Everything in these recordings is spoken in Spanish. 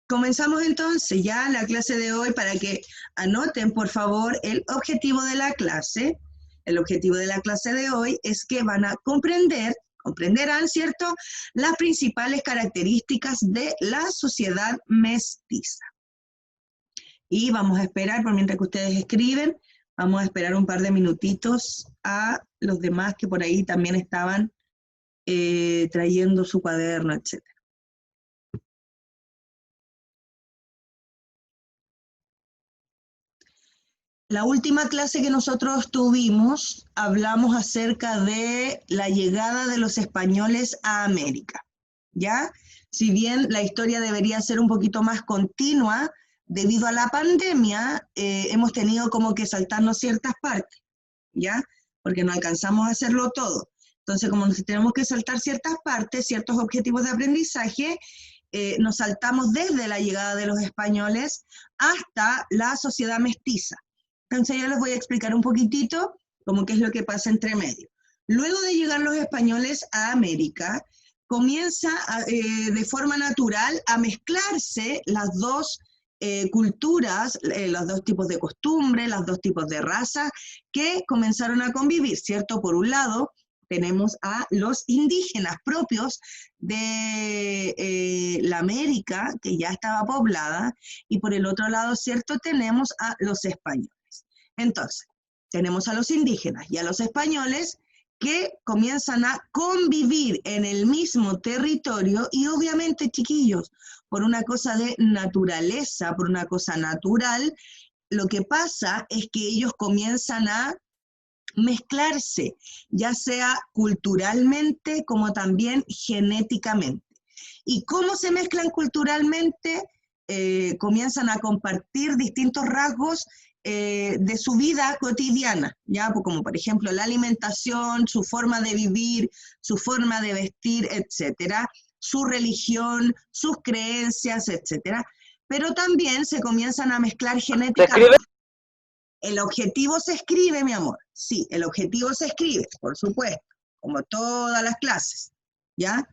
Comenzamos entonces ya la clase de hoy para que anoten, por favor, el objetivo de la clase. El objetivo de la clase de hoy es que van a comprenderán, ¿cierto?, las principales características de la sociedad mestiza. Y vamos a esperar, por mientras que ustedes escriben, vamos a esperar un par de minutitos a los demás que por ahí también estaban trayendo su cuaderno, etc. La última clase que nosotros tuvimos, hablamos acerca de la llegada de los españoles a América, ¿ya? Si bien la historia debería ser un poquito más continua, debido a la pandemia, hemos tenido como que saltarnos ciertas partes, ¿ya? Porque no alcanzamos a hacerlo todo. Entonces, como nos tenemos que saltar ciertas partes, ciertos objetivos de aprendizaje, nos saltamos desde la llegada de los españoles hasta la sociedad mestiza. Entonces yo les voy a explicar un poquitito cómo qué es lo que pasa entre medio. Luego de llegar los españoles a América, comienza de forma natural a mezclarse las dos culturas, los dos tipos de costumbres, los dos tipos de razas que comenzaron a convivir, ¿cierto? Por un lado, tenemos a los indígenas propios de la América, que ya estaba poblada, y por el otro lado, ¿cierto?, tenemos a los españoles. Entonces, tenemos a los indígenas y a los españoles que comienzan a convivir en el mismo territorio y obviamente, chiquillos, por una cosa de naturaleza, por una cosa natural, lo que pasa es que ellos comienzan a mezclarse, ya sea culturalmente como también genéticamente. ¿Y cómo se mezclan culturalmente? Comienzan a compartir distintos rasgos de su vida cotidiana, ¿ya? Como por ejemplo la alimentación, su forma de vivir, su forma de vestir, etcétera, su religión, sus creencias, etcétera, pero también se comienzan a mezclar genéticamente. El objetivo se escribe, mi amor, sí, el objetivo se escribe, por supuesto, como todas las clases, ¿ya?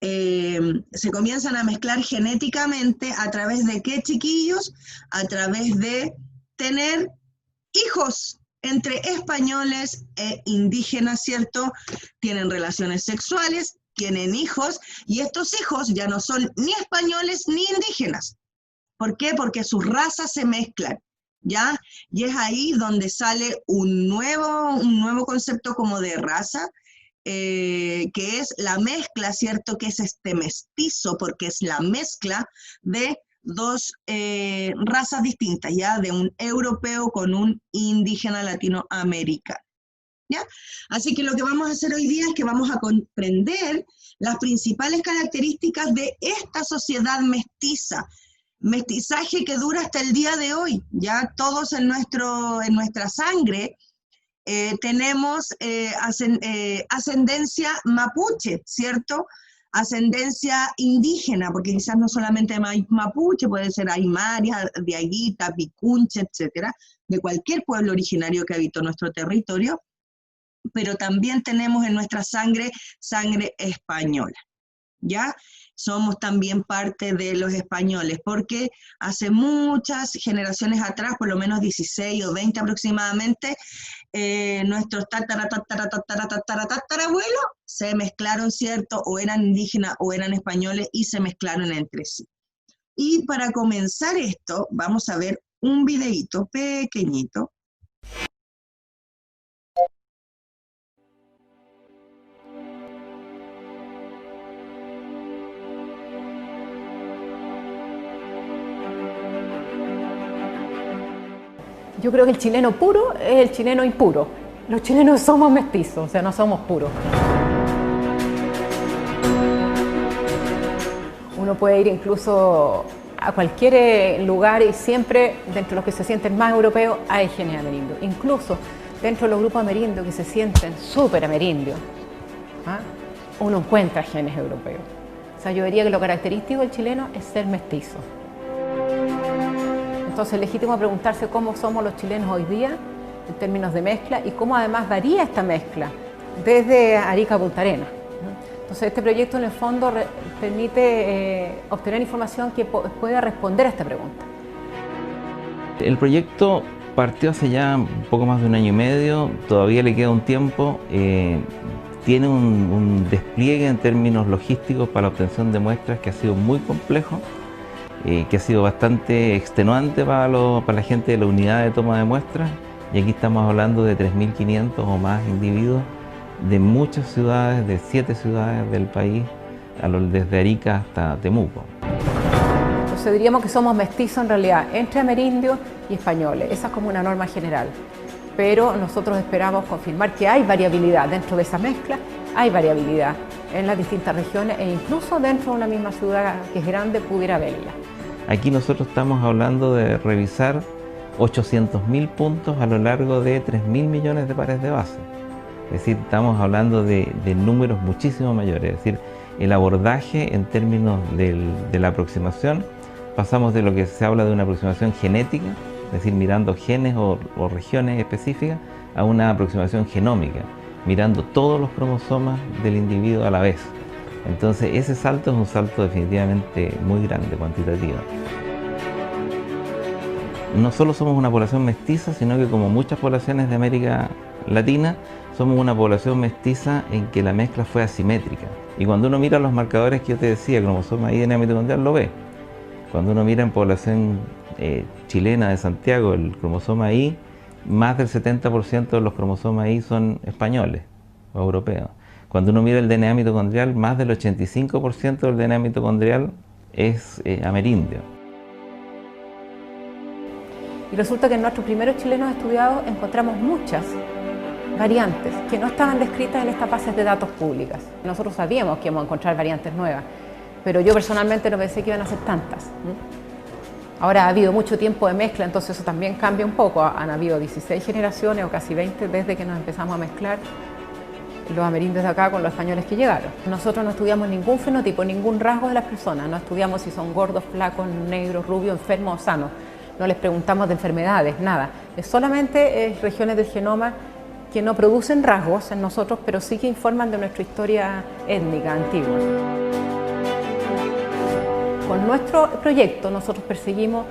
Se comienzan a mezclar genéticamente a través de qué, chiquillos, a través de tener hijos entre españoles e indígenas, ¿cierto? Tienen relaciones sexuales, tienen hijos, y estos hijos ya no son ni españoles ni indígenas. ¿Por qué? Porque sus razas se mezclan, ¿ya? Y es ahí donde sale un nuevo concepto como de raza, que es la mezcla, ¿cierto? Que es este mestizo, porque es la mezcla de dos razas distintas, ¿ya? De un europeo con un indígena latinoamericano, ¿ya? Así que lo que vamos a hacer hoy día es que vamos a comprender las principales características de esta sociedad mestiza, mestizaje que dura hasta el día de hoy, ya todos en nuestra sangre tenemos ascendencia mapuche, ¿cierto? Ascendencia indígena, porque quizás no solamente mapuche, puede ser aymara, diaguita, picunche, etcétera, de cualquier pueblo originario que habitó nuestro territorio, pero también tenemos en nuestra sangre española, ¿ya? Somos también parte de los españoles, porque hace muchas generaciones atrás, por lo menos 16 o 20 aproximadamente, nuestros tatarabuelos se mezclaron, ¿cierto? O eran indígenas o eran españoles y se mezclaron entre sí. Y para comenzar esto, vamos a ver un videíto pequeñito. Yo creo que el chileno puro es el chileno impuro. Los chilenos somos mestizos, o sea, no somos puros. Uno puede ir incluso a cualquier lugar y siempre, dentro de los que se sienten más europeos, hay genes amerindios. Incluso dentro de los grupos amerindios que se sienten súper amerindios, uno encuentra genes europeos. O sea, yo diría que lo característico del chileno es ser mestizo. Entonces es legítimo preguntarse cómo somos los chilenos hoy día en términos de mezcla y cómo además varía esta mezcla desde Arica a Punta Arenas. Entonces este proyecto en el fondo permite obtener información que pueda responder a esta pregunta. El proyecto partió hace ya un poco más de un año y medio, todavía le queda un tiempo. Tiene un despliegue en términos logísticos para la obtención de muestras que ha sido muy complejo, que ha sido bastante extenuante para la gente de la unidad de toma de muestras, y aquí estamos hablando de 3.500 o más individuos de muchas ciudades, de 7 ciudades del país, desde Arica hasta Temuco. Entonces diríamos que somos mestizos en realidad entre amerindios y españoles, esa es como una norma general. Pero nosotros esperamos confirmar que hay variabilidad dentro de esa mezcla, hay variabilidad en las distintas regiones e incluso dentro de una misma ciudad que es grande pudiera haberla. Aquí nosotros estamos hablando de revisar 800.000 puntos a lo largo de 3.000 millones de pares de base. Es decir, estamos hablando de números muchísimo mayores. Es decir, el abordaje en términos de la aproximación, pasamos de lo que se habla de una aproximación genética, es decir, mirando genes o regiones específicas, a una aproximación genómica, mirando todos los cromosomas del individuo a la vez. Entonces ese salto es un salto definitivamente muy grande, cuantitativo. No solo somos una población mestiza, sino que como muchas poblaciones de América Latina, somos una población mestiza en que la mezcla fue asimétrica. Y cuando uno mira los marcadores que yo te decía, cromosoma Y, DNA mitocondrial, lo ve. Cuando uno mira en población chilena de Santiago, el cromosoma Y, más del 70% de los cromosomas Y son españoles o europeos. Cuando uno mira el DNA mitocondrial, más del 85% del DNA mitocondrial es amerindio. Y resulta que en nuestros primeros chilenos estudiados encontramos muchas variantes que no estaban descritas en estas bases de datos públicas. Nosotros sabíamos que íbamos a encontrar variantes nuevas, pero yo personalmente no pensé que iban a ser tantas. Ahora ha habido mucho tiempo de mezcla, entonces eso también cambia un poco. Han habido 16 generaciones o casi 20 desde que nos empezamos a mezclar los amerindios de acá con los españoles que llegaron. Nosotros no estudiamos ningún fenotipo, ningún rasgo de las personas, no estudiamos si son gordos, flacos, negros, rubios, enfermos o sanos. No les preguntamos de enfermedades, nada. Es solamente regiones del genoma que no producen rasgos en nosotros, pero sí que informan de nuestra historia étnica antigua. Con nuestro proyecto nosotros perseguimos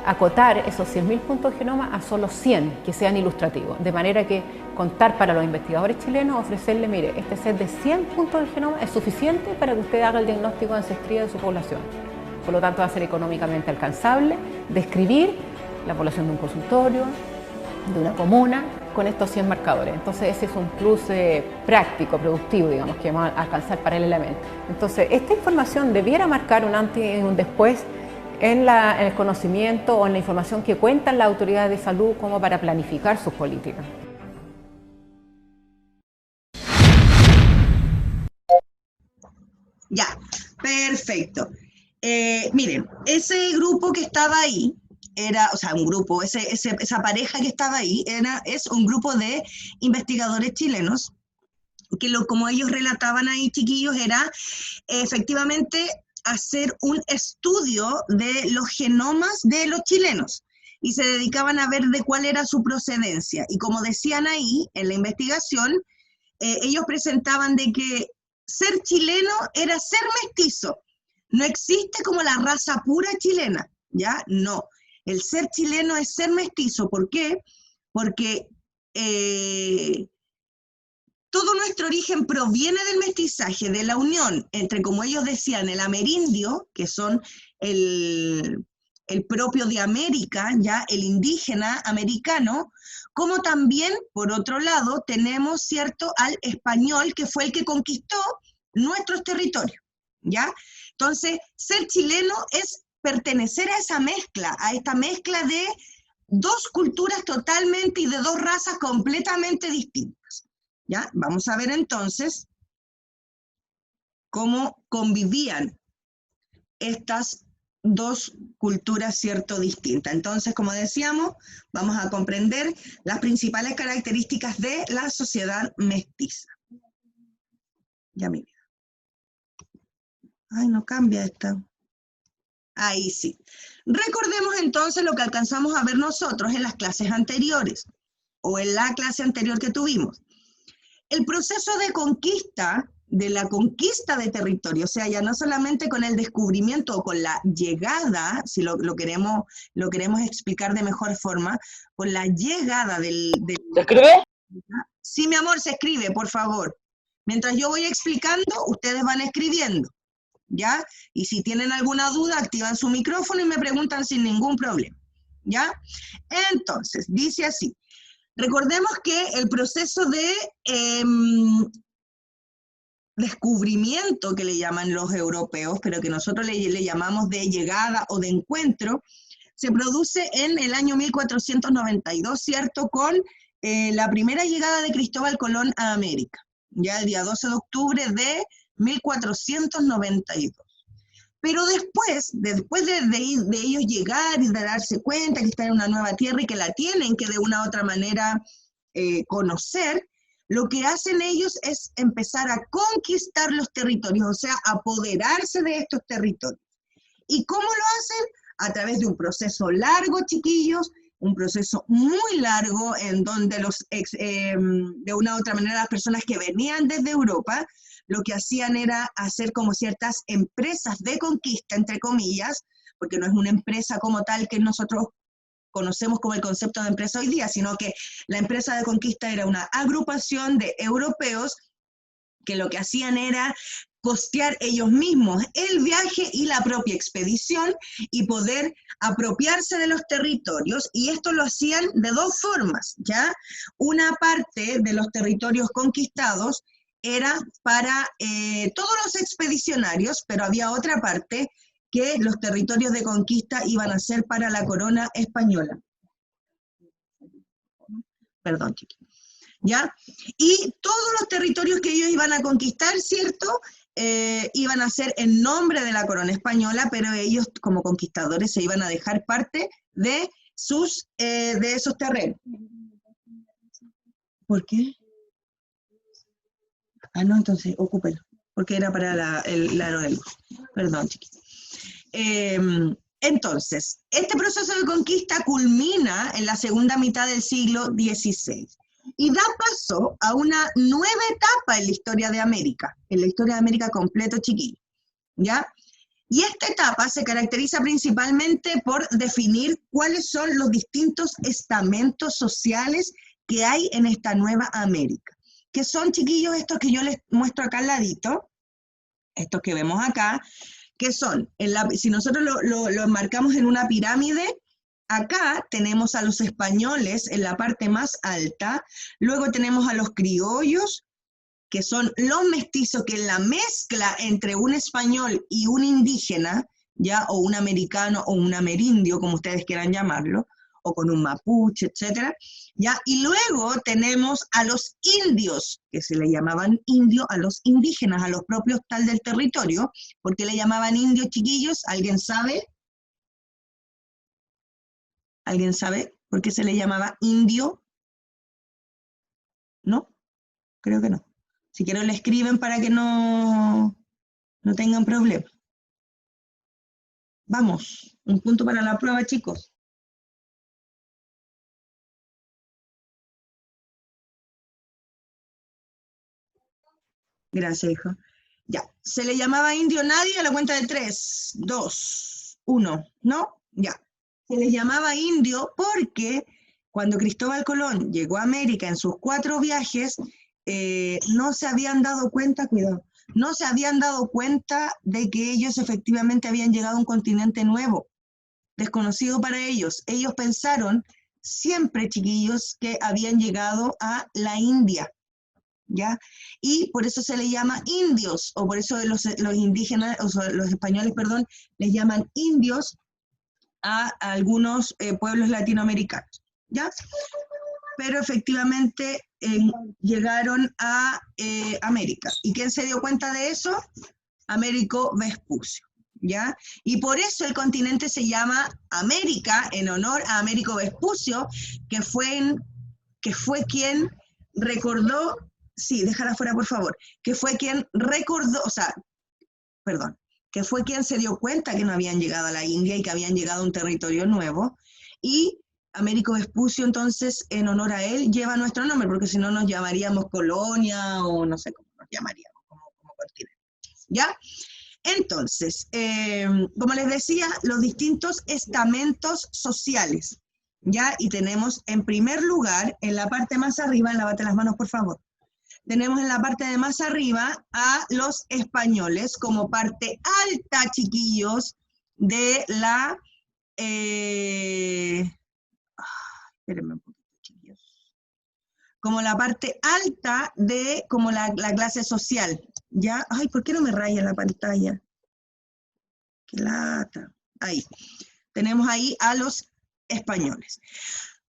acotar esos 100.000 puntos de genoma a solo 100 que sean ilustrativos, de manera que contar para los investigadores chilenos, ofrecerle, mire, este set de 100 puntos de genoma es suficiente para que usted haga el diagnóstico de ancestría de su población. Por lo tanto, va a ser económicamente alcanzable describir la población de un consultorio, de una comuna, con estos 100 marcadores. Entonces ese es un plus práctico, productivo, digamos, que vamos a alcanzar paralelamente. Entonces esta información debiera marcar un antes y un después en el conocimiento o en la información que cuentan las autoridades de salud como para planificar sus políticas. Ya, perfecto. Miren, ese grupo que estaba ahí, era, o sea, un grupo, esa pareja que estaba ahí, es un grupo de investigadores chilenos, que como ellos relataban ahí, chiquillos, era efectivamente hacer un estudio de los genomas de los chilenos, y se dedicaban a ver de cuál era su procedencia. Y como decían ahí, en la investigación, ellos presentaban de que ser chileno era ser mestizo. No existe como la raza pura chilena, ¿ya? No. El ser chileno es ser mestizo. ¿Por qué? Porque todo nuestro origen proviene del mestizaje, de la unión entre, como ellos decían, el amerindio, que son el propio de América, ya el indígena americano, como también, por otro lado, tenemos, ¿cierto?, al español, que fue el que conquistó nuestros territorios, ¿ya? Entonces, ser chileno es pertenecer a esa mezcla, a esta mezcla de dos culturas totalmente y de dos razas completamente distintas, ¿ya? Vamos a ver entonces cómo convivían estas dos culturas, ¿cierto?, distintas. Entonces, como decíamos, vamos a comprender las principales características de la sociedad mestiza. Ya, mi vida. Ay, no cambia esta. Ahí sí. Recordemos entonces lo que alcanzamos a ver nosotros en las clases anteriores, o en la clase anterior que tuvimos. El proceso de conquista de la conquista de territorio, o sea, ya no solamente con el descubrimiento o con la llegada, si lo queremos explicar de mejor forma, con la llegada ¿Se escribe? Sí, mi amor, se escribe, por favor. Mientras yo voy explicando, ustedes van escribiendo, ¿ya? Y si tienen alguna duda, activan su micrófono y me preguntan sin ningún problema, ¿ya? Entonces, dice así. Recordemos que el proceso de descubrimiento que le llaman los europeos, pero que nosotros le llamamos de llegada o de encuentro, se produce en el año 1492, ¿cierto? Con la primera llegada de Cristóbal Colón a América, ya el día 12 de octubre de 1492. Pero después de ellos llegar y de darse cuenta que están en una nueva tierra y que la tienen que de una u otra manera conocer, lo que hacen ellos es empezar a conquistar los territorios, o sea, apoderarse de estos territorios. ¿Y cómo lo hacen? A través de un proceso largo, chiquillos, un proceso muy largo en donde de una u otra manera las personas que venían desde Europa, lo que hacían era hacer como ciertas empresas de conquista, entre comillas, porque no es una empresa como tal que nosotros conocemos como el concepto de empresa hoy día, sino que la empresa de conquista era una agrupación de europeos que lo que hacían era costear ellos mismos el viaje y la propia expedición y poder apropiarse de los territorios, y esto lo hacían de dos formas, ¿ya? Una parte de los territorios conquistados era para todos los expedicionarios, pero había otra parte que los territorios de conquista iban a ser para la corona española. Perdón, chiquillos. ¿Ya? Y todos los territorios que ellos iban a conquistar, ¿cierto? Iban a ser en nombre de la corona española, pero ellos como conquistadores se iban a dejar parte de esos terrenos. ¿Por qué? Ah, no, entonces ocúpelo, porque era para el aro del... Perdón, chiquitos. Entonces, este proceso de conquista culmina en la segunda mitad del siglo XVI y da paso a una nueva etapa en la historia de América, completo, chiquillo, ¿ya? Y esta etapa se caracteriza principalmente por definir cuáles son los distintos estamentos sociales que hay en esta nueva América, que son, chiquillos, estos que yo les muestro acá al ladito, estos que vemos acá, que son, si nosotros lo enmarcamos en una pirámide, acá tenemos a los españoles en la parte más alta, luego tenemos a los criollos, que son los mestizos, que es la mezcla entre un español y un indígena, ¿ya? O un americano o un amerindio, como ustedes quieran llamarlo, o con un mapuche, etcétera, ¿ya? Y luego tenemos a los indios, que se le llamaban indios, a los indígenas, a los propios tal del territorio. ¿Por qué le llamaban indios, chiquillos? ¿Alguien sabe? ¿Alguien sabe por qué se le llamaba indio? ¿No? Creo que no. Si quieren le escriben para que no tengan problema. Vamos, un punto para la prueba, chicos. Gracias, hijo. Ya, se le llamaba indio nadie a la cuenta de 3, 2, 1, ¿no? Ya. Se les llamaba indio porque cuando Cristóbal Colón llegó a América en sus 4 viajes, no se habían dado cuenta, cuidado, no se habían dado cuenta de que ellos efectivamente habían llegado a un continente nuevo, desconocido para ellos. Ellos pensaron siempre, chiquillos, que habían llegado a la India, ¿ya? Y por eso se le llama indios, o por eso los indígenas, o sea, los españoles, perdón, les llaman indios a algunos pueblos latinoamericanos, ¿ya? Pero efectivamente llegaron a América. ¿Y quién se dio cuenta de eso? Américo Vespucio, ¿ya? Y por eso el continente se llama América, en honor a Américo Vespucio, que fue quien recordó, sí, déjala fuera por favor, que fue quien recordó, o sea, perdón, que fue quien se dio cuenta que no habían llegado a la India y que habían llegado a un territorio nuevo, y Américo Vespucio, entonces, en honor a él, lleva nuestro nombre, porque si no nos llamaríamos Colonia, o no sé cómo nos llamaríamos, como ¿ya? Entonces, como les decía, los distintos estamentos sociales, ¿ya? Y tenemos en primer lugar, en la parte más arriba, lávate las manos por favor, tenemos en la parte de más arriba a los españoles como parte alta, chiquillos, de la... espérenme un poquito, chiquillos. Como la parte alta de como la clase social, ¿ya? Ay, ¿por qué no me raya la pantalla? Qué lata. Ahí. Tenemos ahí a los españoles.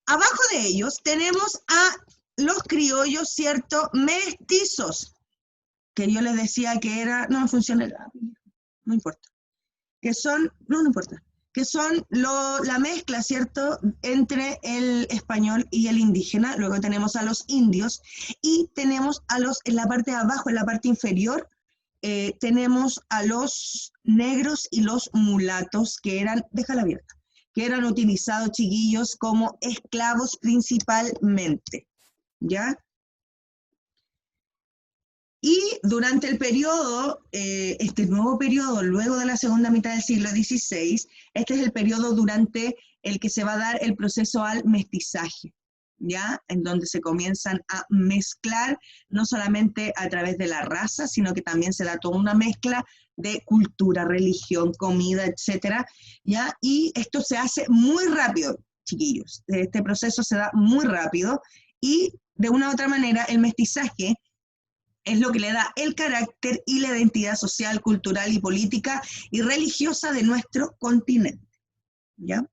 Abajo de ellos tenemos a los criollos, ¿cierto? Mestizos, que yo les decía que era, no me funciona el lápiz, no importa, que son, no importa, que son la mezcla, ¿cierto?, entre el español y el indígena. Luego tenemos a los indios y tenemos a los, en la parte de abajo, en la parte inferior, tenemos a los negros y los mulatos que eran, déjala abierta, que eran utilizados, chiquillos, como esclavos principalmente, ¿ya? Y durante el periodo, este nuevo periodo, luego de la segunda mitad del siglo XVI, este es el periodo durante el que se va a dar el proceso al mestizaje, ¿ya? En donde se comienzan a mezclar, no solamente a través de la raza, sino que también se da toda una mezcla de cultura, religión, comida, etcétera, ¿ya? Y esto se hace muy rápido, chiquillos. Este proceso se da muy rápido y de una u otra manera el mestizaje es lo que le da el carácter y la identidad social, cultural y política y religiosa de nuestro continente, ¿ya?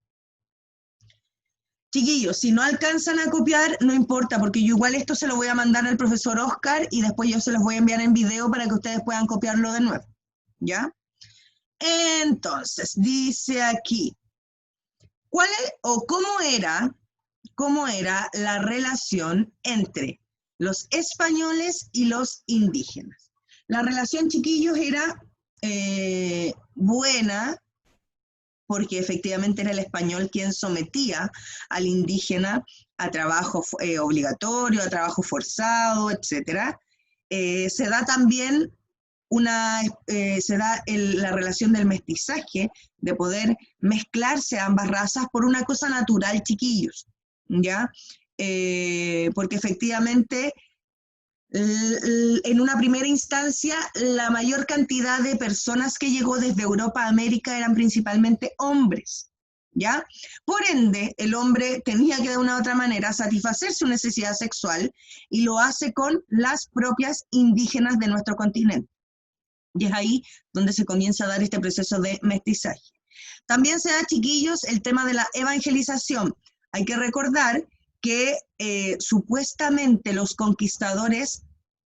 Chiquillos, si no alcanzan a copiar, no importa, porque yo igual esto se lo voy a mandar al profesor Oscar y después yo se los voy a enviar en video para que ustedes puedan copiarlo de nuevo, ¿ya? Entonces, dice aquí, ¿cuál es, o cómo era la relación entre los españoles y los indígenas? La relación, chiquillos, era buena, porque efectivamente era el español quien sometía al indígena a trabajo obligatorio, a trabajo forzado, etc. Se da también la relación del mestizaje, de poder mezclarse a ambas razas por una cosa natural, chiquillos, ¿ya? Porque efectivamente en una primera instancia, la mayor cantidad de personas que llegó desde Europa a América eran principalmente hombres, ¿ya? Por ende, el hombre tenía que de una u otra manera satisfacer su necesidad sexual y lo hace con las propias indígenas de nuestro continente. Y es ahí donde se comienza a dar este proceso de mestizaje. También se da, chiquillos, el tema de la evangelización. Hay que recordar que supuestamente los conquistadores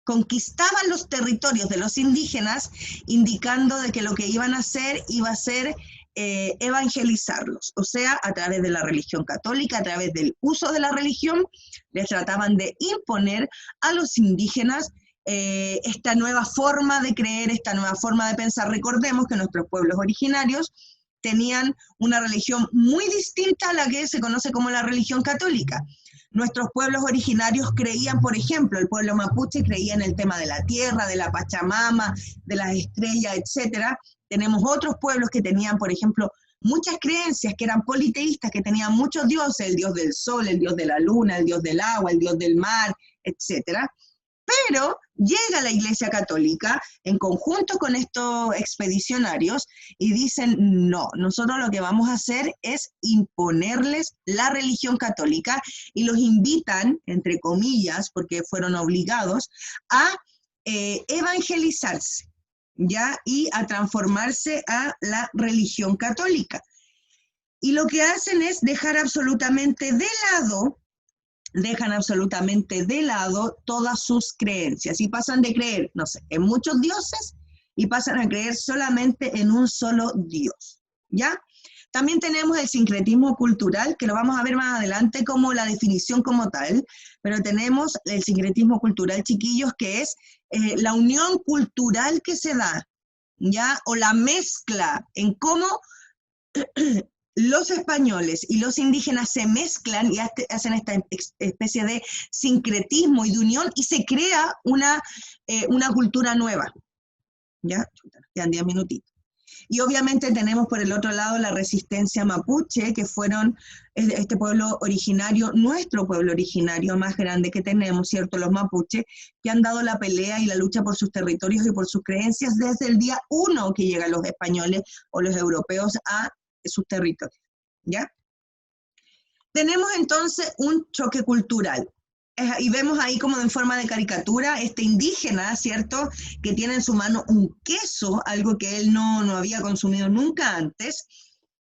conquistaban los territorios de los indígenas, indicando de que lo que iban a hacer iba a ser evangelizarlos, o sea, a través de la religión católica, a través del uso de la religión, les trataban de imponer a los indígenas esta nueva forma de creer, esta nueva forma de pensar. Recordemos que nuestros pueblos originarios tenían una religión muy distinta a la que se conoce como la religión católica. Nuestros pueblos originarios creían, por ejemplo, el pueblo mapuche creía en el tema de la tierra, de la Pachamama, de las estrellas, etc. Tenemos otros pueblos que tenían, por ejemplo, muchas creencias que eran politeístas, que tenían muchos dioses, el dios del sol, el dios de la luna, el dios del agua, el dios del mar, etc. Pero llega la Iglesia Católica en conjunto con estos expedicionarios y dicen, no, nosotros lo que vamos a hacer es imponerles la religión católica, y los invitan, entre comillas, porque fueron obligados, a evangelizarse, ¿ya? Y a transformarse a la religión católica. Y lo que hacen es dejan absolutamente de lado todas sus creencias y pasan de creer, no sé, en muchos dioses y pasan a creer solamente en un solo Dios, ¿ya? También tenemos el sincretismo cultural, que lo vamos a ver más adelante como la definición como tal, pero tenemos el sincretismo cultural, chiquillos, que es la unión cultural que se da, ¿ya? O la mezcla en cómo los españoles y los indígenas se mezclan y hacen esta especie de sincretismo y de unión, y se crea una cultura nueva, ¿Ya? Chuta, nos quedan 10 minutitos. Y obviamente tenemos por el otro lado la resistencia mapuche, que fueron este pueblo originario, nuestro pueblo originario más grande que tenemos, ¿cierto? Los mapuches, que han dado la pelea y la lucha por sus territorios y por sus creencias desde el día 1 que llegan los españoles o los europeos a sus territorios, ¿ya? Tenemos entonces un choque cultural. Y vemos ahí como en forma de caricatura este indígena, ¿cierto? Que tiene en su mano un queso, algo que él no había consumido nunca antes.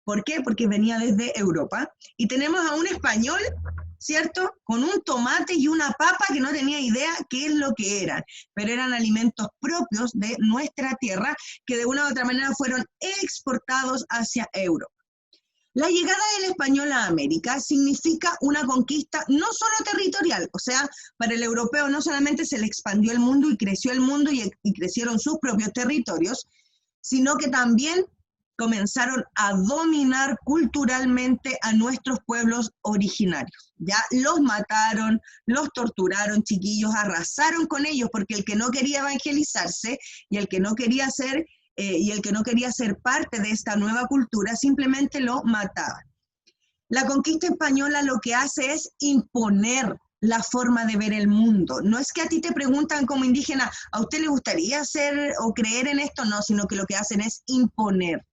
¿Por qué? Porque venía desde Europa. Y tenemos a un español, ¿cierto? Con un tomate y una papa que no tenía idea qué es lo que eran, pero eran alimentos propios de nuestra tierra que de una u otra manera fueron exportados hacia Europa. La llegada del español a América significa una conquista no solo territorial, o sea, para el europeo no solamente se le expandió el mundo y creció el mundo y crecieron sus propios territorios, sino que también comenzaron a dominar culturalmente a nuestros pueblos originarios. Ya los mataron, los torturaron, chiquillos, arrasaron con ellos, porque el que no quería evangelizarse y el que no quería ser parte de esta nueva cultura, simplemente lo mataban. La conquista española lo que hace es imponer la forma de ver el mundo. No es que a ti te preguntan como indígena, ¿a usted le gustaría ser o creer en esto? No, sino que lo que hacen es imponer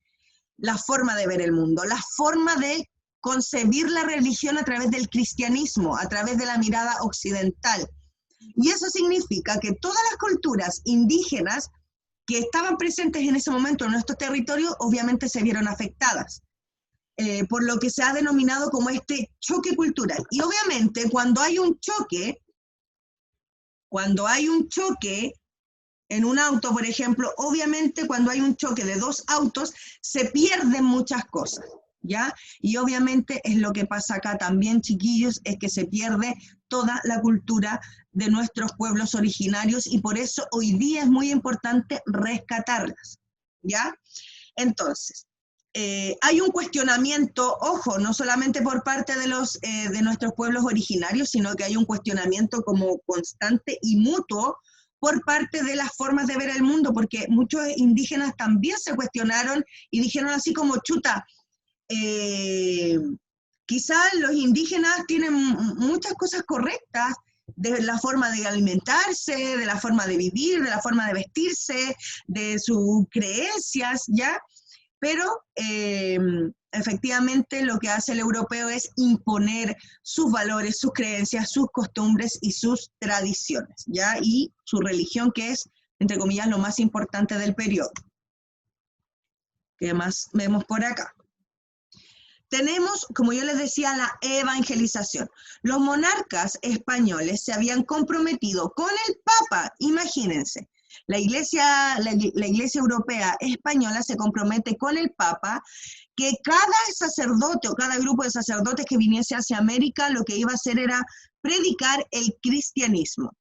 la forma de ver el mundo, la forma de concebir la religión a través del cristianismo, a través de la mirada occidental. Y eso significa que todas las culturas indígenas que estaban presentes en ese momento en nuestros territorios, obviamente se vieron afectadas, por lo que se ha denominado como este choque cultural. Y obviamente cuando hay un choque en un auto, por ejemplo, obviamente cuando hay un choque de dos autos, se pierden muchas cosas, ¿ya? Y obviamente es lo que pasa acá también, chiquillos, es que se pierde toda la cultura de nuestros pueblos originarios y por eso hoy día es muy importante rescatarlas, ¿ya? Entonces, hay un cuestionamiento, ojo, no solamente por parte de nuestros pueblos originarios, sino que hay un cuestionamiento como constante y mutuo por parte de las formas de ver el mundo, porque muchos indígenas también se cuestionaron y dijeron así como, chuta, quizás los indígenas tienen muchas cosas correctas, de la forma de alimentarse, de la forma de vivir, de la forma de vestirse, de sus creencias, ¿ya? Pero efectivamente lo que hace el europeo es imponer sus valores, sus creencias, sus costumbres y sus tradiciones, ¿ya? Y su religión, que es, entre comillas, lo más importante del periodo. ¿Qué más vemos por acá? Tenemos, como yo les decía, la evangelización. Los monarcas españoles se habían comprometido con el Papa, imagínense. La iglesia europea española se compromete con el Papa que cada sacerdote o cada grupo de sacerdotes que viniese hacia América lo que iba a hacer era predicar el cristianismo.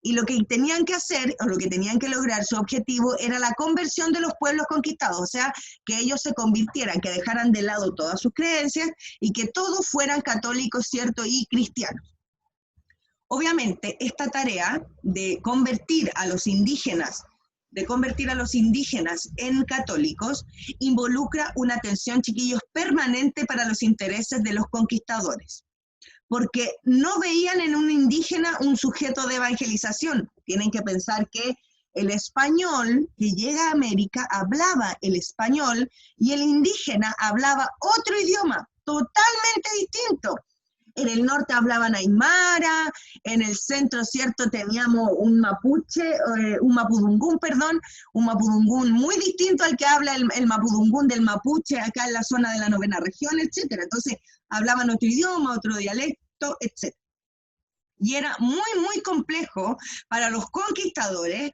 Y lo que tenían que hacer, o lo que tenían que lograr, su objetivo era la conversión de los pueblos conquistados, o sea, que ellos se convirtieran, que dejaran de lado todas sus creencias y que todos fueran católicos, ¿cierto? Y cristianos. Obviamente, esta tarea de convertir a los indígenas en católicos involucra una atención, chiquillos, permanente para los intereses de los conquistadores, porque no veían en un indígena un sujeto de evangelización. Tienen que pensar que el español que llega a América hablaba el español y el indígena hablaba otro idioma totalmente distinto. En el norte hablaban aymara, en el centro, ¿cierto?, teníamos un mapudungún muy distinto al que habla el mapudungún del mapuche acá en la zona de la 9ª región, etc. Entonces, hablaban otro idioma, otro dialecto, etc. Y era muy, muy complejo para los conquistadores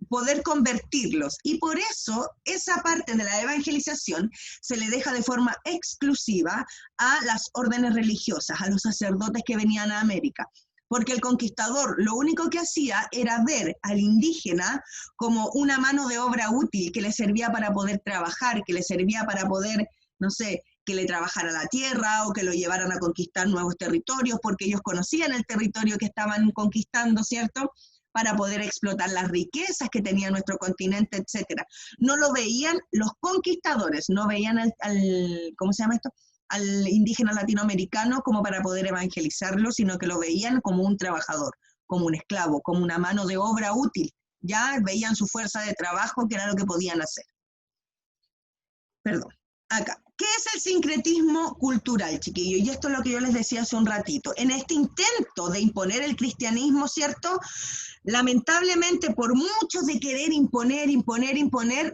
poder convertirlos. Y por eso, esa parte de la evangelización se le deja de forma exclusiva a las órdenes religiosas, a los sacerdotes que venían a América. Porque el conquistador lo único que hacía era ver al indígena como una mano de obra útil que le servía para poder trabajar, que le servía para poder, no sé, que le trabajara la tierra o que lo llevaran a conquistar nuevos territorios, porque ellos conocían el territorio que estaban conquistando, ¿cierto? para poder explotar las riquezas que tenía nuestro continente, etcétera. No lo veían los conquistadores, no veían ¿cómo se llama esto? Al indígena latinoamericano como para poder evangelizarlo, sino que lo veían como un trabajador, como un esclavo, como una mano de obra útil. Ya veían su fuerza de trabajo, que era lo que podían hacer. Perdón. Acá. ¿Qué es el sincretismo cultural, chiquillos? Y esto es lo que yo les decía hace un ratito. En este intento de imponer el cristianismo, ¿cierto? Lamentablemente, por mucho de querer imponer,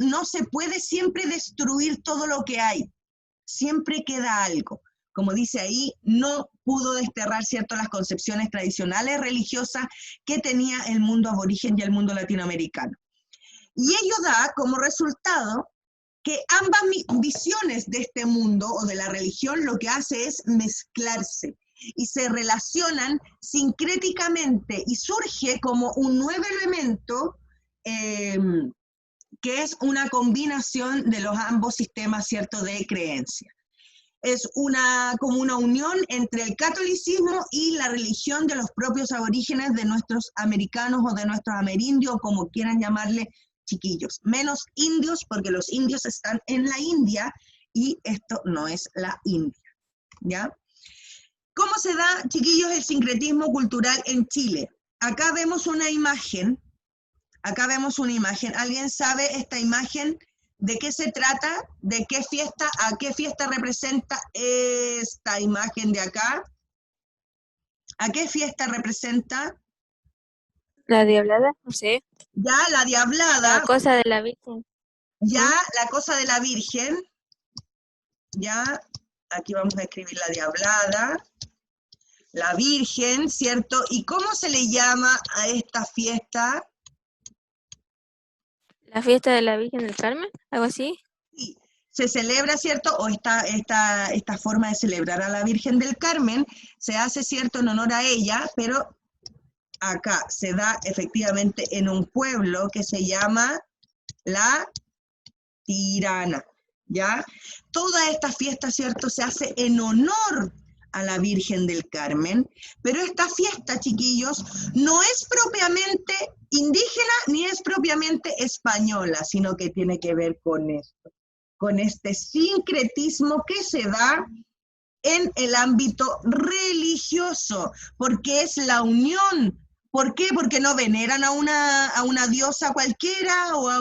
no se puede siempre destruir todo lo que hay. Siempre queda algo. Como dice ahí, no pudo desterrar, ¿cierto?, las concepciones tradicionales religiosas que tenía el mundo aborigen y el mundo latinoamericano. Y ello da como resultado que ambas visiones de este mundo o de la religión lo que hace es mezclarse y se relacionan sincréticamente y surge como un nuevo elemento que es una combinación de los ambos sistemas, ¿cierto?, de creencia. Es como una unión entre el catolicismo y la religión de los propios aborígenes de nuestros americanos o de nuestros amerindios, como quieran llamarle, chiquillos. Menos indios, porque los indios están en la India y esto no es la India, ¿ya? ¿Cómo se da, chiquillos, el sincretismo cultural en Chile? Acá vemos una imagen. ¿Alguien sabe esta imagen? ¿De qué se trata? ¿De qué fiesta? ¿A qué fiesta representa esta imagen de acá? ¿A qué fiesta representa? La diablada, no sé. Ya, la diablada. La cosa de la Virgen. Ya, la cosa de la Virgen. Ya, aquí vamos a escribir la diablada. La Virgen, ¿cierto? ¿Y cómo se le llama a esta fiesta? La fiesta de la Virgen del Carmen, algo así. Sí, se celebra, ¿cierto? O esta forma de celebrar a la Virgen del Carmen se hace, ¿cierto?, en honor a ella, pero acá se da efectivamente en un pueblo que se llama La Tirana, ¿ya? Toda esta fiesta, ¿cierto?, se hace en honor a la Virgen del Carmen, pero esta fiesta, chiquillos, no es propiamente indígena ni es propiamente española, sino que tiene que ver con esto, con este sincretismo que se da en el ámbito religioso, porque es la unión. ¿Por qué? Porque no veneran a una diosa cualquiera, o a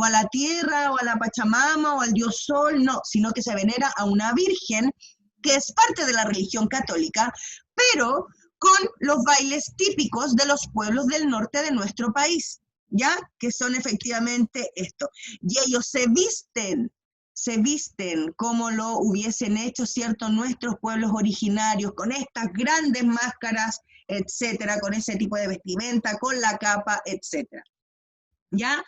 la tierra, o a la Pachamama, o al dios Sol, no, sino que se venera a una virgen que es parte de la religión católica, pero con los bailes típicos de los pueblos del norte de nuestro país, ¿ya? Que son efectivamente esto. Y ellos se visten como lo hubiesen hecho, ¿cierto?, nuestros pueblos originarios, con estas grandes máscaras, etcétera, con ese tipo de vestimenta, con la capa, etcétera. ¿Ya?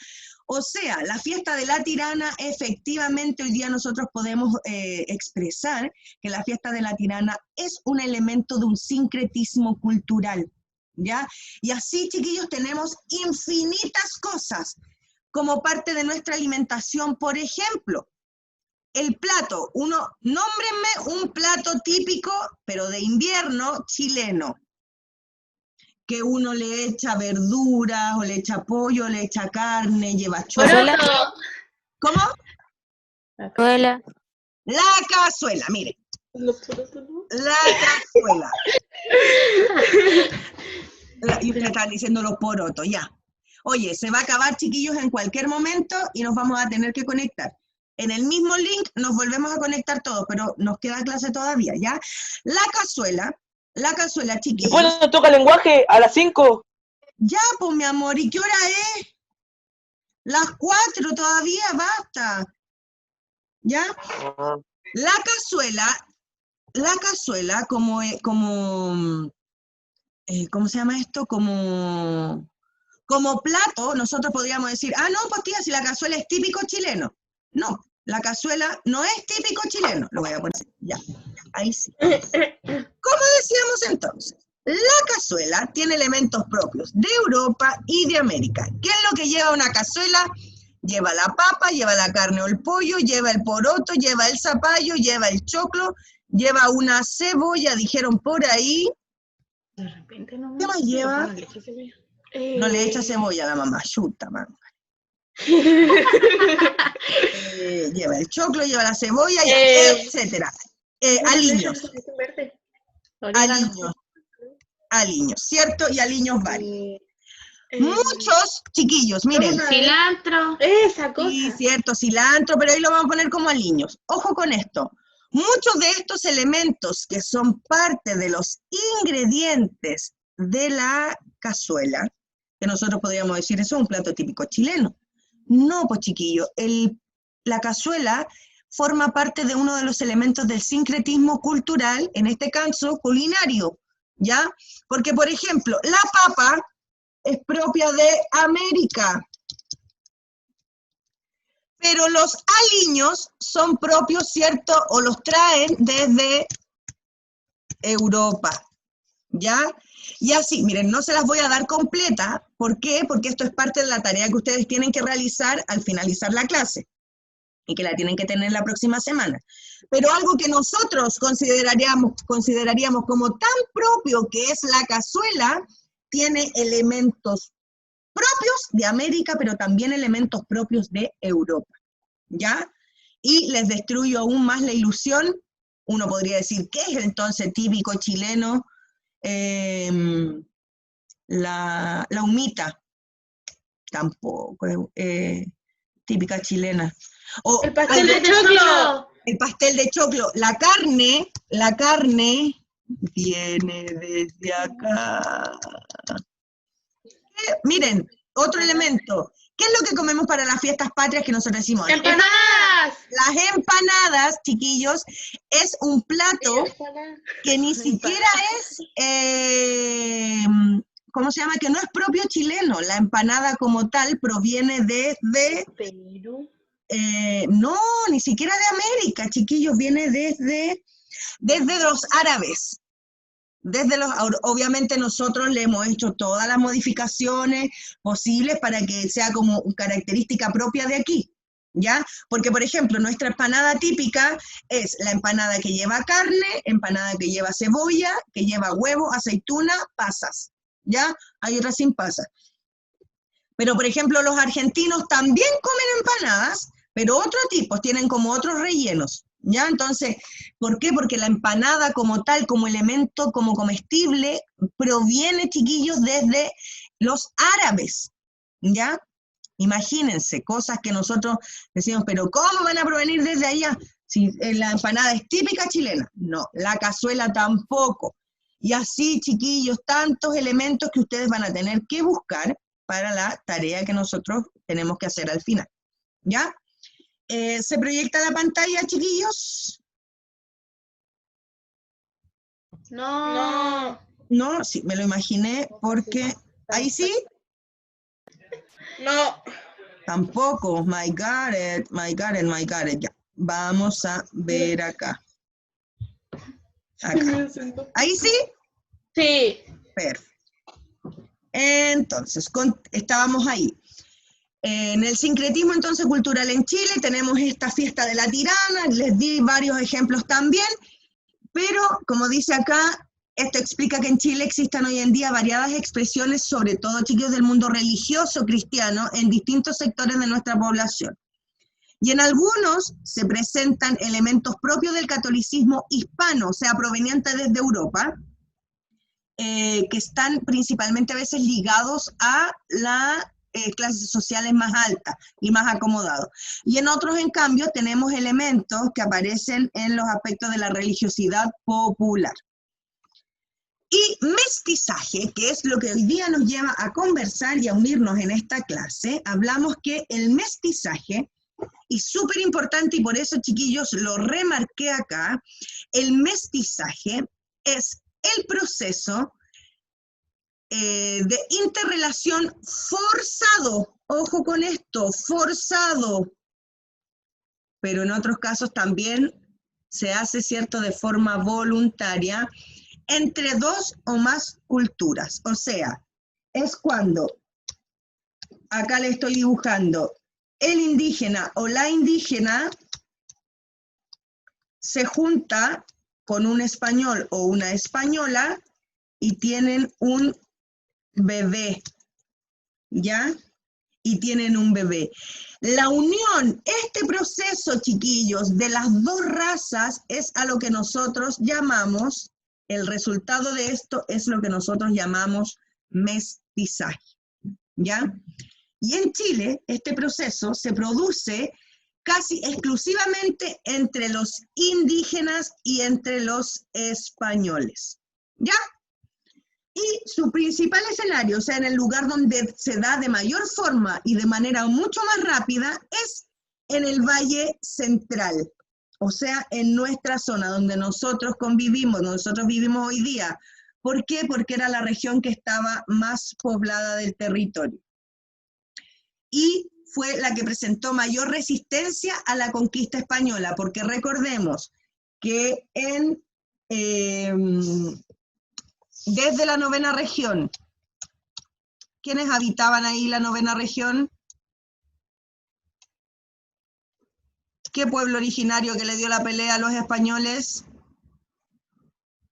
O sea, la fiesta de la Tirana, efectivamente hoy día nosotros podemos expresar que la fiesta de la Tirana es un elemento de un sincretismo cultural, ¿ya? Y así, chiquillos, tenemos infinitas cosas como parte de nuestra alimentación. Por ejemplo, el plato, nómbrenme un plato típico, pero de invierno, chileno, que uno le echa verduras, o le echa pollo, le echa carne, lleva chorizo. ¿Cómo? Cazuela. La cazuela, mire. La cazuela. Y ustedes están diciendo los porotos, ya. Oye, se va a acabar, chiquillos, en cualquier momento y nos vamos a tener que conectar. En el mismo link nos volvemos a conectar todos, pero nos queda clase todavía, ¿ya? La cazuela, chiquillos. ¿Después nos toca lenguaje a las 5? Ya, pues, mi amor, ¿y qué hora es? Las 4 todavía, basta. ¿Ya? La cazuela, ¿cómo se llama esto? Como plato, nosotros podríamos decir, no, pues tía, si la cazuela es típico chileno. No, la cazuela no es típico chileno. Lo voy a poner así, ya, ahí sí. ¿Cómo decíamos entonces? La cazuela tiene elementos propios de Europa y de América. ¿Qué es lo que lleva una cazuela? Lleva la papa, lleva la carne o el pollo, lleva el poroto, lleva el zapallo, lleva el choclo, lleva una cebolla, dijeron por ahí. De repente no. ¿Qué más lleva? No le echa cebolla a la mamá, chuta, mamá. Lleva el choclo, lleva la cebolla, etcétera. Aliños, aliños, aliños, ¿cierto? Y aliños varios. Muchos chiquillos, miren. Cilantro. Esa cosa. Sí, cierto, cilantro, pero ahí lo vamos a poner como aliños. Ojo con esto. Muchos de estos elementos que son parte de los ingredientes de la cazuela, que nosotros podríamos decir, eso es un plato típico chileno. No, pues chiquillos, la cazuela forma parte de uno de los elementos del sincretismo cultural, en este caso culinario, ¿ya? Porque, por ejemplo, la papa es propia de América, pero los aliños son propios, ¿cierto? O los traen desde Europa, ¿ya? Y así, miren, no se las voy a dar completa. ¿Por qué? Porque esto es parte de la tarea que ustedes tienen que realizar al finalizar la clase y que la tienen que tener la próxima semana. Pero algo que nosotros consideraríamos como tan propio que es la cazuela, tiene elementos propios de América, pero también elementos propios de Europa, ¿ya? Y les destruyo aún más la ilusión. Uno podría decir, ¿qué es entonces típico chileno? La humita, tampoco es típica chilena. O, El pastel de choclo. El pastel de choclo. La carne viene desde acá. Miren, otro elemento. ¿Qué es lo que comemos para las fiestas patrias que nosotros decimos? ¡Empanadas! Las empanadas, chiquillos, es un plato que ni siquiera es, ¿cómo se llama? Que no es propio chileno. La empanada como tal proviene desde... Perú. No, ni siquiera de América, chiquillos, viene desde los árabes. Obviamente nosotros le hemos hecho todas las modificaciones posibles para que sea como característica propia de aquí, ¿ya? Porque, por ejemplo, nuestra empanada típica es la empanada que lleva carne, empanada que lleva cebolla, que lleva huevo, aceituna, pasas, ¿ya? Hay otras sin pasas. Pero, por ejemplo, los argentinos también comen empanadas, pero otro tipo, tienen como otros rellenos, ¿ya? Entonces, ¿por qué? Porque la empanada como tal, como elemento, como comestible, proviene, chiquillos, desde los árabes, ¿ya? Imagínense, cosas que nosotros decimos, pero ¿cómo van a provenir desde allá? Si la empanada es típica chilena. No, la cazuela tampoco. Y así, chiquillos, tantos elementos que ustedes van a tener que buscar para la tarea que nosotros tenemos que hacer al final, ¿ya? ¿Se proyecta la pantalla, chiquillos? No. No, sí, me lo imaginé porque... ¿Ahí sí? No. Tampoco. My God it. Ya. Vamos a ver acá. Acá. ¿Ahí sí? Sí. Perfecto. Entonces, estábamos ahí. En el sincretismo entonces cultural en Chile tenemos esta fiesta de la tirana, les di varios ejemplos también, pero como dice acá, esto explica que en Chile existan hoy en día variadas expresiones, sobre todo chiquillos del mundo religioso cristiano, en distintos sectores de nuestra población. Y en algunos se presentan elementos propios del catolicismo hispano, o sea, provenientes desde Europa, que están principalmente a veces ligados a las clases sociales más altas y más acomodados. Y en otros, en cambio, tenemos elementos que aparecen en los aspectos de la religiosidad popular. Y mestizaje, que es lo que hoy día nos lleva a conversar y a unirnos en esta clase, hablamos que el mestizaje, y súper importante, y por eso, chiquillos, lo remarqué acá, el mestizaje es el proceso de interrelación forzado, ojo con esto, forzado, pero en otros casos también se hace, ¿cierto?, de forma voluntaria, entre dos o más culturas. O sea, es cuando, acá le estoy dibujando, el indígena o la indígena se junta con un español o una española y tienen un bebé, ¿ya? Y tienen un bebé. La unión, este proceso, chiquillos, de las dos razas es a lo que nosotros llamamos, el resultado de esto es lo que nosotros llamamos mestizaje, ¿ya? Y en Chile, este proceso se produce casi exclusivamente entre los indígenas y entre los españoles, ¿ya? Y su principal escenario, o sea, en el lugar donde se da de mayor forma y de manera mucho más rápida, es en el Valle Central, o sea, en nuestra zona donde nosotros convivimos, nosotros vivimos hoy día. ¿Por qué? Porque era la región que estaba más poblada del territorio. Y fue la que presentó mayor resistencia a la conquista española, porque recordemos que desde la 9ª región, ¿quiénes habitaban ahí la 9ª región? ¿Qué pueblo originario que le dio la pelea a los españoles?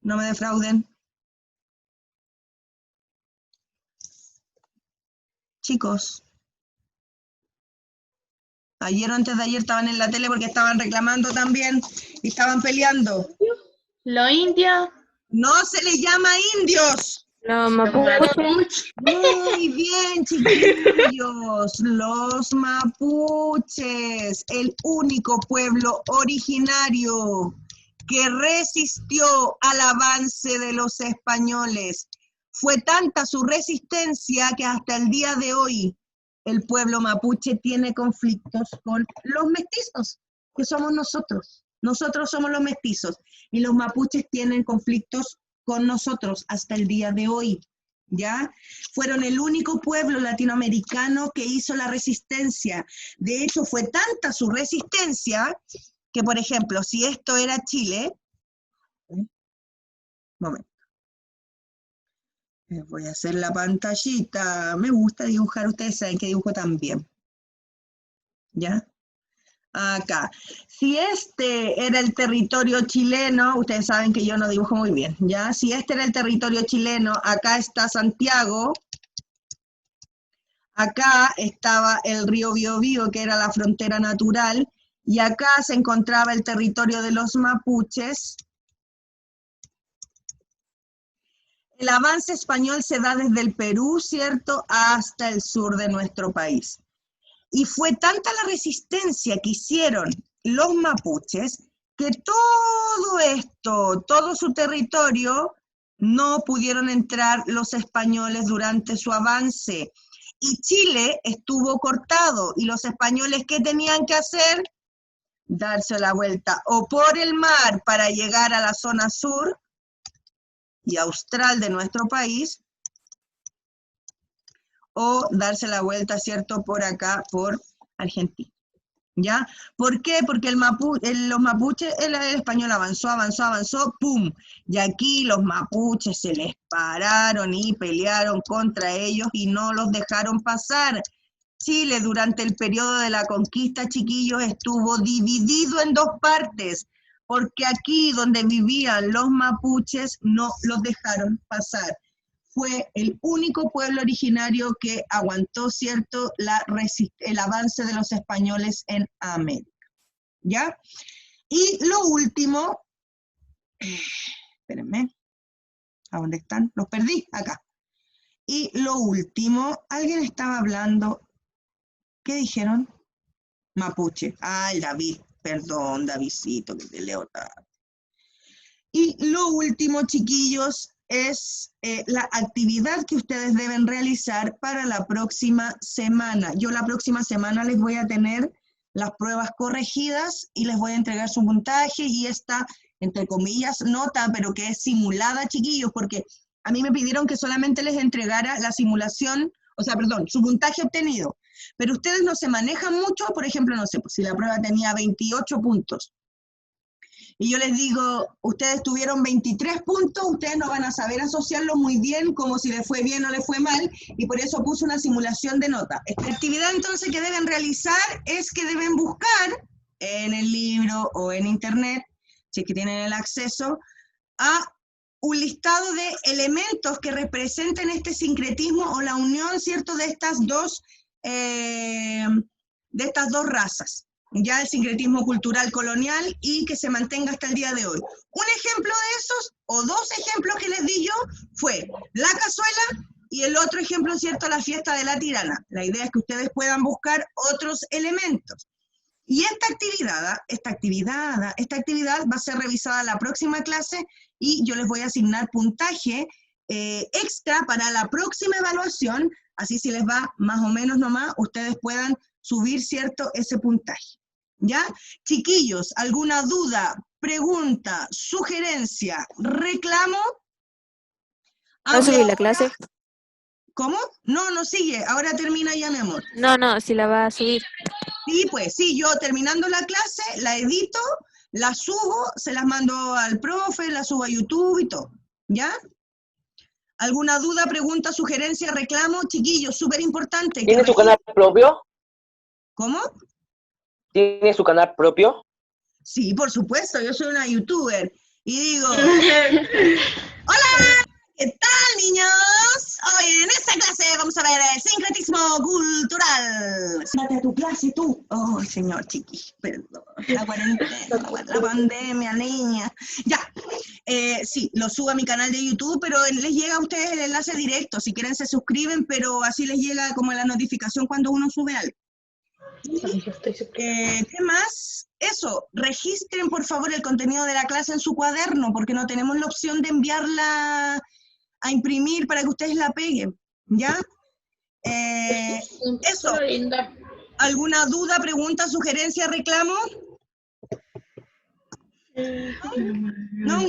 No me defrauden. Chicos, ayer o antes de ayer estaban en la tele porque estaban reclamando también y estaban peleando. Los indios. No se les llama indios. Los mapuches. Muy bien, chiquillos, los mapuches, el único pueblo originario que resistió al avance de los españoles. Fue tanta su resistencia que hasta el día de hoy el pueblo mapuche tiene conflictos con los mestizos, que somos nosotros. Nosotros somos los mestizos y los mapuches tienen conflictos con nosotros hasta el día de hoy, ¿ya? Fueron el único pueblo latinoamericano que hizo la resistencia. De hecho, fue tanta su resistencia que, por ejemplo, si esto era Chile, momento, les voy a hacer la pantallita, me gusta dibujar, ustedes saben que dibujo también, ¿ya? Acá. Si este era el territorio chileno, ustedes saben que yo no dibujo muy bien, ¿ya? Si este era el territorio chileno, acá está Santiago, acá estaba el río Biobío, que era la frontera natural, y acá se encontraba el territorio de los mapuches. El avance español se da desde el Perú, ¿cierto?, hasta el sur de nuestro país. Y fue tanta la resistencia que hicieron los mapuches que todo esto, todo su territorio, no pudieron entrar los españoles durante su avance. Y Chile estuvo cortado. ¿Y los españoles qué tenían que hacer? Darse la vuelta o por el mar para llegar a la zona sur y austral de nuestro país, o darse la vuelta, ¿cierto?, por acá, por Argentina, ¿ya? ¿Por qué? Porque los mapuches, el español avanzó, ¡pum! Y aquí los mapuches se les pararon y pelearon contra ellos y no los dejaron pasar. Chile durante el periodo de la conquista, chiquillos, estuvo dividido en dos partes, porque aquí donde vivían los mapuches no los dejaron pasar. Fue el único pueblo originario que aguantó, ¿cierto?, el avance de los españoles en América, ¿ya? Y lo último, espérenme, ¿a dónde están? Los perdí, acá. Y lo último, alguien estaba hablando, ¿qué dijeron? Mapuche. Ay, David, perdón, Davidcito, que te leo tarde. Y lo último, chiquillos, es la actividad que ustedes deben realizar para la próxima semana. Yo la próxima semana les voy a tener las pruebas corregidas y les voy a entregar su puntaje y esta, entre comillas, nota, pero que es simulada, chiquillos, porque a mí me pidieron que solamente les entregara la simulación, o sea, perdón, su puntaje obtenido. Pero ustedes no se manejan mucho, por ejemplo, no sé, pues si la prueba tenía 28 puntos, y yo les digo, ustedes tuvieron 23 puntos, ustedes no van a saber asociarlo muy bien, como si les fue bien o les fue mal, y por eso puse una simulación de nota. Esta actividad entonces que deben realizar es que deben buscar en el libro o en internet, si es que tienen el acceso, a un listado de elementos que representen este sincretismo o la unión, ¿cierto?, de estas dos razas, ya el sincretismo cultural colonial y que se mantenga hasta el día de hoy. Un ejemplo de esos, o dos ejemplos que les di yo, fue la cazuela y el otro ejemplo, ¿cierto?, la fiesta de la tirana. La idea es que ustedes puedan buscar otros elementos. Y esta actividad va a ser revisada la próxima clase y yo les voy a asignar puntaje extra para la próxima evaluación, así si les va más o menos nomás, ustedes puedan subir, ¿cierto?, ese puntaje. ¿Ya? Chiquillos, ¿alguna duda, pregunta, sugerencia, reclamo? ¿Va a subir la clase? ¿Cómo? No, no sigue, ahora termina ya, mi amor. No, si la va a subir. Sí, pues sí, yo terminando la clase, la edito, la subo, se las mando al profe, la subo a YouTube y todo, ¿ya? ¿Alguna duda, pregunta, sugerencia, reclamo? Chiquillos, súper importante. ¿Tiene su canal propio? ¿Cómo? ¿Tiene su canal propio? Sí, por supuesto, yo soy una youtuber. Y digo, ¡hola! ¿Qué tal, niños? Hoy en esta clase vamos a ver el sincretismo cultural. Siéntate a tu clase tú. Oh, señor chiqui, perdón. La cuarentena, la pandemia, niña. Ya, sí, lo subo a mi canal de YouTube, pero les llega a ustedes el enlace directo. Si quieren se suscriben, pero así les llega como la notificación cuando uno sube algo. ¿Qué más? Eso, registren por favor el contenido de la clase en su cuaderno, porque no tenemos la opción de enviarla a imprimir para que ustedes la peguen, ¿ya? Eso, ¿alguna duda, pregunta, sugerencia, reclamo? No.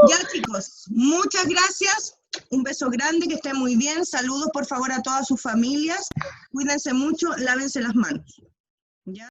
Ya, chicos, muchas gracias. Un beso grande, que estén muy bien. Saludos, por favor, a todas sus familias. Cuídense mucho, lávense las manos. ¿Ya?